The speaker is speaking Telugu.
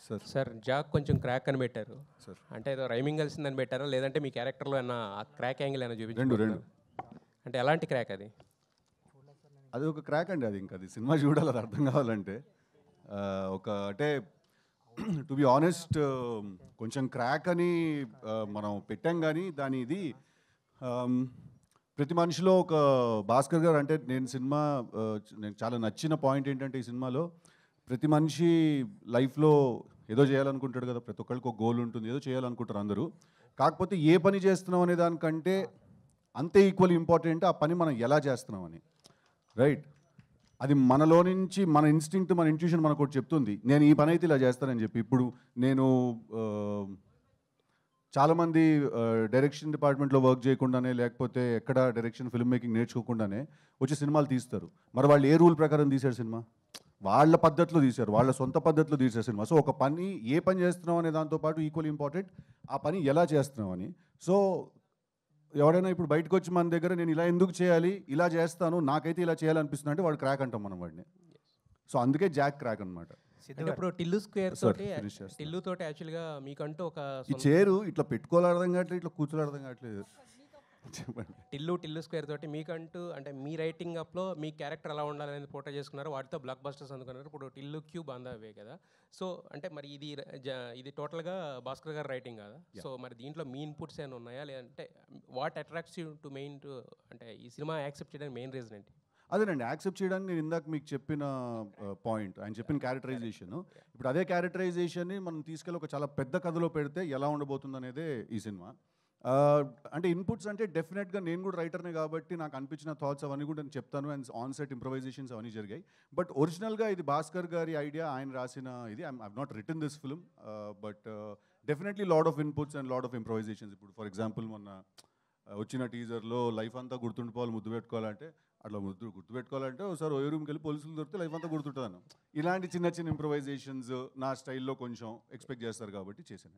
సార్ సార్ జాక్ కొంచెం క్రాక్ అని పెట్టారు సార్ అంటే ఏదో రైమింగ్ కలిసిందని పెట్టారా లేదంటే మీ క్యారెక్టర్లో ఏమన్నా ఆ క్రాక్ యాంగిల్ ఏమైనా రెండు చూపించారు అంటే ఎలాంటి క్రాక్ అది అది ఒక క్రాక్ అండి. అది ఇంకా అది సినిమా చూడాలి, అది అర్థం కావాలంటే. ఒక అంటే టు బి ఆనెస్ట్ కొంచెం క్రాక్ అని మనం పెట్టాం, కానీ దాని ఇది ప్రతి మనిషిలో ఒక భాస్కర్ గారు అంటే నేను చాలా నచ్చిన పాయింట్ ఏంటంటే ఈ సినిమాలో ప్రతి మనిషి లైఫ్లో ఏదో చేయాలనుకుంటాడు కదా, ప్రతి ఒక్కరికి ఒక గోల్ ఉంటుంది, ఏదో చేయాలనుకుంటారు అందరూ. కాకపోతే ఏ పని చేస్తున్నాం అనే దానికంటే అంతే ఈక్వల్ ఇంపార్టెంట్ ఆ పని మనం ఎలా చేస్తున్నాం అని, రైట్? అది మనలో నుంచి మన ఇన్స్టింక్ట్, మన ఇంట్యూషన్ మనకు ఒకటి చెప్తుంది, నేను ఈ పని అయితే ఇలా చేస్తానని చెప్పి. ఇప్పుడు నేను చాలామంది డైరెక్షన్ డిపార్ట్మెంట్లో వర్క్ చేయకుండానే, లేకపోతే ఎక్కడ డైరెక్షన్ ఫిల్మ్ మేకింగ్ నేర్చుకోకుండానే వచ్చి సినిమాలు తీస్తారు. మరి వాళ్ళు ఏ రూల్ ప్రకారం తీశారు సినిమా? వాళ్ళ పద్ధతిలో తీశారు, వాళ్ళ సొంత పద్ధతిలో తీశారు సినిమా. సో ఒక పని ఏ పని చేస్తున్నాం అనే దాంతోపాటు ఈక్వల్ ఇంపార్టెంట్ ఆ పని ఎలా చేస్తున్నాం అని. సో ఎవడైనా ఇప్పుడు బయటకు వచ్చి మన దగ్గర నేను ఇలా ఎందుకు చేయాలి, ఇలా చేస్తాను, నాకైతే ఇలా చేయాలనిపిస్తుంది అంటే వాడు క్రాక్ అంటాం మనం వాడిని. సో అందుకే జాక్ క్రాక్ అనమాట. ఇప్పుడు టిల్లు స్క్వేర్ తోటి టిల్లు తోటి యాక్చువల్గా మీకంటూ ఒక ఈ చేరు ఇట్లా పెట్టుకోవాలి అర్థం కావట్లేదు, ఇట్లా కూర్చోవాలి అర్థం కావట్లేదు. చెప్పండి. టిల్లు స్క్వేర్ తోటి మీకంటూ అంటే మీ రైటింగ్ అప్లో మీ క్యారెక్టర్ ఎలా ఉండాలనేది పోర్ట్రే చేసుకున్నారు, వాటితో బ్లాక్ బస్టర్స్ అందుకున్నారు. ఇప్పుడు టిల్లు క్యూబ్ అందావే కదా. సో అంటే మరి ఇది టోటల్గా భాస్కర్ గారు రైటింగ్ కదా. సో మరి దీంట్లో మీ ఇన్పుట్స్ ఏమైనా ఉన్నాయా, లేదంటే what attracts you to mean to అంటే ఈ సినిమా యాక్సెప్ట్ చేయడానికి మెయిన్ రీజన్ ఏంటి? అదేనండి, యాక్సెప్ట్ చేయడానికి నేను ఇందాక మీకు చెప్పిన పాయింట్, ఆయన చెప్పిన క్యారెక్టరైజేషన్. ఇప్పుడు అదే క్యారెక్టరైజేషన్ని మనం తీసుకెళ్ళి ఒక చాలా పెద్ద కథలో పెడితే ఎలా ఉండబోతుంది అనేదే ఈ సినిమా. అంటే ఇన్పుట్స్ అంటే డెఫినెట్గా నేను కూడా రైటర్నే కాబట్టి నాకు అనిపించిన థాట్స్ అవన్నీ కూడా నేను చెప్తాను. అండ్ ఆన్ సెట్ ఇంప్రవైజేషన్స్ అవన్నీ జరిగాయి. బట్ ఒరిజినల్గా ఇది భాస్కర్ గారి ఐడియా, ఆయన రాసిన ఇది. I've not written this film, but definitely lot of inputs and lot of improvisations. ఇప్పుడు ఫర్ ఎగ్జాంపుల్ మొన్న వచ్చిన టీజర్లో లైఫ్ అంతా గుర్తుండిపోవాలి, ముద్దు పెట్టుకోవాలంటే అట్లా గుర్తుపెట్టుకోవాలంటే ఒకసారి ఓ రూమ్కి వెళ్ళి పోలీసులు దొరికితే లైఫ్ అంతా గుర్తుంటాను. ఇలాంటి చిన్న చిన్న ఇంప్రవైజేషన్స్ నా స్టైల్లో కొంచెం ఎక్స్పెక్ట్ చేస్తారు కాబట్టి చేశాను.